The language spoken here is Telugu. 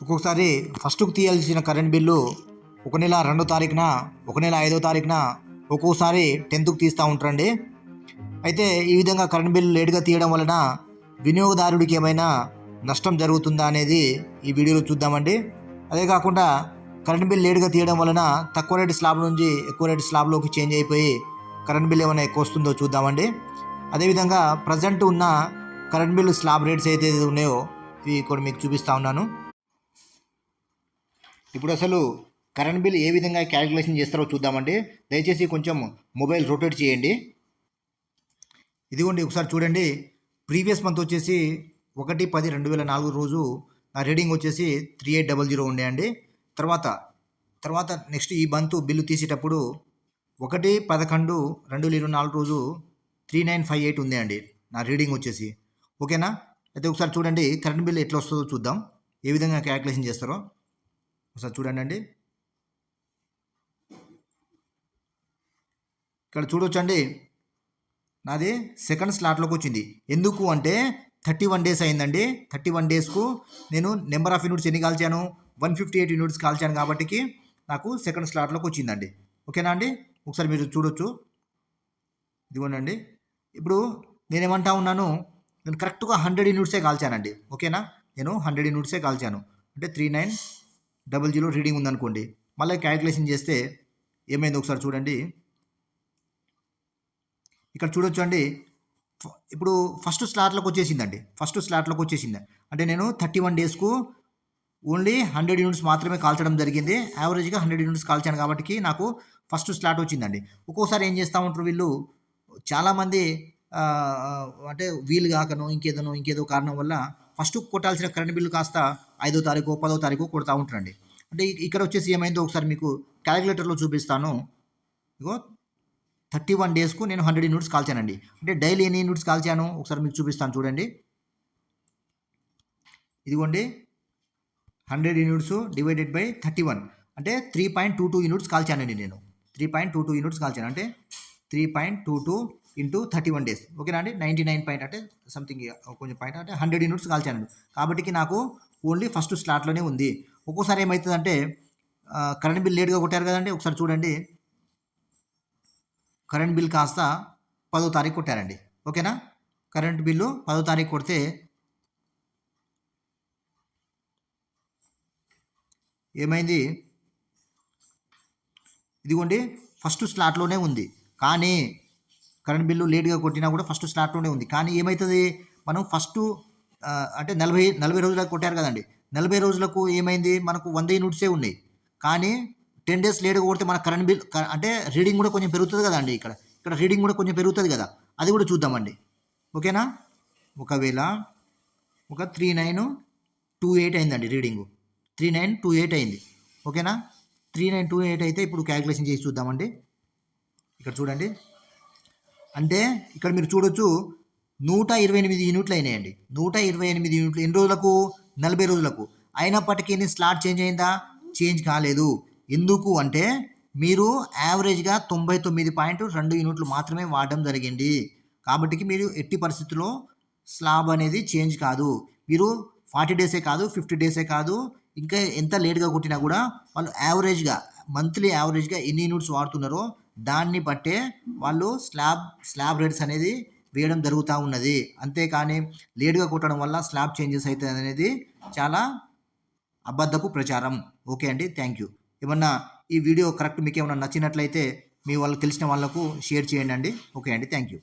ఒక్కొక్కసారి ఫస్ట్కు తీయాల్సిన కరెంట్ బిల్లు ఒక నెల 2వ తారీఖున, ఒక నెల 5వ తారీఖున, ఒక్కొక్కసారి 10కు తీస్తూ ఉంటారండి. అయితే ఈ విధంగా కరెంట్ బిల్లు లేట్గా తీయడం వలన వినియోగదారుడికి ఏమైనా నష్టం జరుగుతుందా అనేది ఈ వీడియోలో చూద్దామండి. అదే కాకుండా కరెంట్ బిల్ లేట్గా తీయడం వలన తక్కువ రేటు స్లాబ్ నుంచి ఎక్కువ రేటు స్లాబ్లోకి చేంజ్ అయిపోయి కరెంట్ బిల్ ఏమైనా ఎక్కువ వస్తుందో చూద్దామండి. అదేవిధంగా ప్రజెంట్ ఉన్న కరెంట్ బిల్లు స్లాబ్ రేట్స్ అయితే ఉన్నాయో ఇవి కూడా మీకు చూపిస్తూ ఉన్నాను. ఇప్పుడు అసలు కరెంట్ బిల్ ఏ విధంగా క్యాలిక్యులేషన్ చేస్తారో చూద్దామండి. దయచేసి కొంచెం మొబైల్ రొటేట్ చేయండి. ఇదిగోండి ఒకసారి చూడండి. ప్రీవియస్ మంత్ వచ్చేసి 1/10/2004 రోజు నా రీడింగ్ వచ్చేసి 3800 ఉండే అండి. తర్వాత నెక్స్ట్ ఈ మంత్ బిల్లు తీసేటప్పుడు 1/11/2024 రోజు 3958 ఉంది అండి నా రీడింగ్ వచ్చేసి. ఓకేనా? అయితే ఒకసారి చూడండి కరెంట్ బిల్ ఎట్లా వస్తుందో చూద్దాం, ఏ విధంగా క్యాలిక్యులేషన్ చేస్తారో ఒకసారి చూడండి అండి. ఇక్కడ చూడొచ్చండి, నాది సెకండ్ స్లాట్లోకి వచ్చింది. ఎందుకు అంటే 31 డేస్ అయిందండి. 31 డేస్కు నేను నెంబర్ ఆఫ్ యూనిట్స్ ఎన్ని కాల్చాను, 158 యూనిట్స్ కాల్చాను కాబట్టి నాకు సెకండ్ స్లాట్లోకి వచ్చిందండి. ఓకేనా అండి? ఒకసారి మీరు చూడొచ్చు. ఇదిగోనండి. ఇప్పుడు నేనేమంటా ఉన్నాను, నేను కరెక్ట్గా 100 యూనిట్సే కాల్చానండి. ఓకేనా? నేను 100 యూనిట్సే కాల్చాను. అంటే 3900 రీడింగ్ ఉందనుకోండి. మళ్ళీ క్యాలిక్యులేషన్ చేస్తే ఏమైంది ఒకసారి చూడండి. ఇక్కడ చూడొచ్చు అండి. ఇప్పుడు ఫస్ట్ స్లాట్లోకి వచ్చేసింది. అంటే నేను 31 డేస్కు ఓన్లీ 100 యూనిట్స్ మాత్రమే కాల్చడం జరిగింది. యావరేజ్గా 100 యూనిట్స్ కాల్చాను కాబట్టి నాకు ఫస్ట్ స్లాట్ వచ్చిందండి. ఒక్కోసారి ఏం చేస్తూ ఉంటారు వీళ్ళు, చాలామంది అంటే వీలు కాకనో ఇంకేదో కారణం వల్ల ఫస్ట్ కొట్టాల్సిన కరెంట్ బిల్లు కాస్త 5వ తారీఖు 10వ తారీఖు కొడతా ఉంటారండి. అంటే ఇక్కడ వచ్చేసి ఏమైందో ఒకసారి మీకు క్యాలిక్యులేటర్లో చూపిస్తాను. ఇగో 31 డేస్కు నేను 100 యూనిట్స్ కాల్చానండి. అంటే డైలీ ఎన్ని యూనిట్స్ కాల్చాను ఒకసారి మీకు చూపిస్తాను చూడండి. ఇదిగోండి 100 యూనిట్స్ డివైడెడ్ బై 31 అంటే 3.22 యూనిట్స్ కాల్చానండి నేను. 3.22 యూనిట్స్ కాల్చాను. అంటే 3.22 ఇంటూ 31 డేస్. ఓకేనా అండి? 99 పాయింట్ అంటే సంథింగ్ కొంచెం పాయింట్ అంటే 100 యూనిట్స్ కాల్చాను కాబట్టి నాకు ఓన్లీ ఫస్ట్ స్లాట్లోనే ఉంది. ఒక్కోసారి ఏమవుతుందంటే కరెంట్ బిల్ లేట్గా కొట్టారు కదండి. ఒకసారి చూడండి, కరెంట్ బిల్ కాస్త 10వ తారీఖు కొట్టారండి. ఓకేనా? కరెంట్ బిల్లు 10వ తారీఖు కొడితే ఏమైంది, ఇదిగోండి ఫస్ట్ స్లాట్లోనే ఉంది. కానీ కరెంట్ బిల్లు లేట్గా కొట్టినా కూడా ఫస్ట్ స్లాట్లోనే ఉంది. కానీ ఏమవుతుంది, మనం ఫస్ట్ అంటే 40 రోజులకు కొట్టారు కదండి. 40 రోజులకు ఏమైంది, మనకు 100 యూనిట్సే ఉన్నాయి. కానీ 10 డేస్ లేట్గా కొడితే మన కరెంట్ బిల్ అంటే రీడింగ్ కూడా కొంచెం పెరుగుతుంది కదండి. ఇక్కడ రీడింగ్ కూడా కొంచెం పెరుగుతుంది కదా, అది కూడా చూద్దామండి. ఓకేనా? ఒకవేళ 3928 అయిందండి రీడింగు. 3928 అయింది. ఓకేనా? 3928 అయితే ఇప్పుడు క్యాలిక్యులేషన్ చేసి చూద్దామండి. ఇక్కడ చూడండి, అంటే ఇక్కడ మీరు చూడొచ్చు 128 యూనిట్లు అయినాయండి. 128 యూనిట్లు ఎన్ని రోజులకు, 40 రోజులకు. అయినప్పటికీ స్లాట్ చేంజ్ అయిందా? చేంజ్ కాలేదు. ఎందుకు అంటే మీరు యావరేజ్గా 99.2 యూనిట్లు మాత్రమే వాడడం జరిగింది. కాబట్టి మీరు ఎట్టి పరిస్థితుల్లో స్లాబ్ అనేది చేంజ్ కాదు. మీరు 40 డేసే కాదు, 50 డేసే కాదు, ఇంకా ఎంత లేట్గా కొట్టినా కూడా వాళ్ళు యావరేజ్గా మంత్లీ యావరేజ్గా ఎన్ని యూనిట్స్ వాడుతున్నారో దాన్ని బట్టే వాళ్ళు స్లాబ్ రేట్స్ అనేది వేయడం జరుగుతూ ఉన్నది. అంతేకాని లేట్గా కొట్టడం వల్ల స్లాబ్ చేంజెస్ అవుతుంది అనేది చాలా అబద్ధపు ప్రచారం. ఓకే అండి, థ్యాంక్ యూ. ఏమన్నా ఈ వీడియో కరెక్ట్ మీకు ఏమన్నా నచ్చినట్లయితే మీ వాళ్ళకి తెలిసిన వాళ్ళకు షేర్ చేయండి అండి. ఓకే అండి, థ్యాంక్ యూ.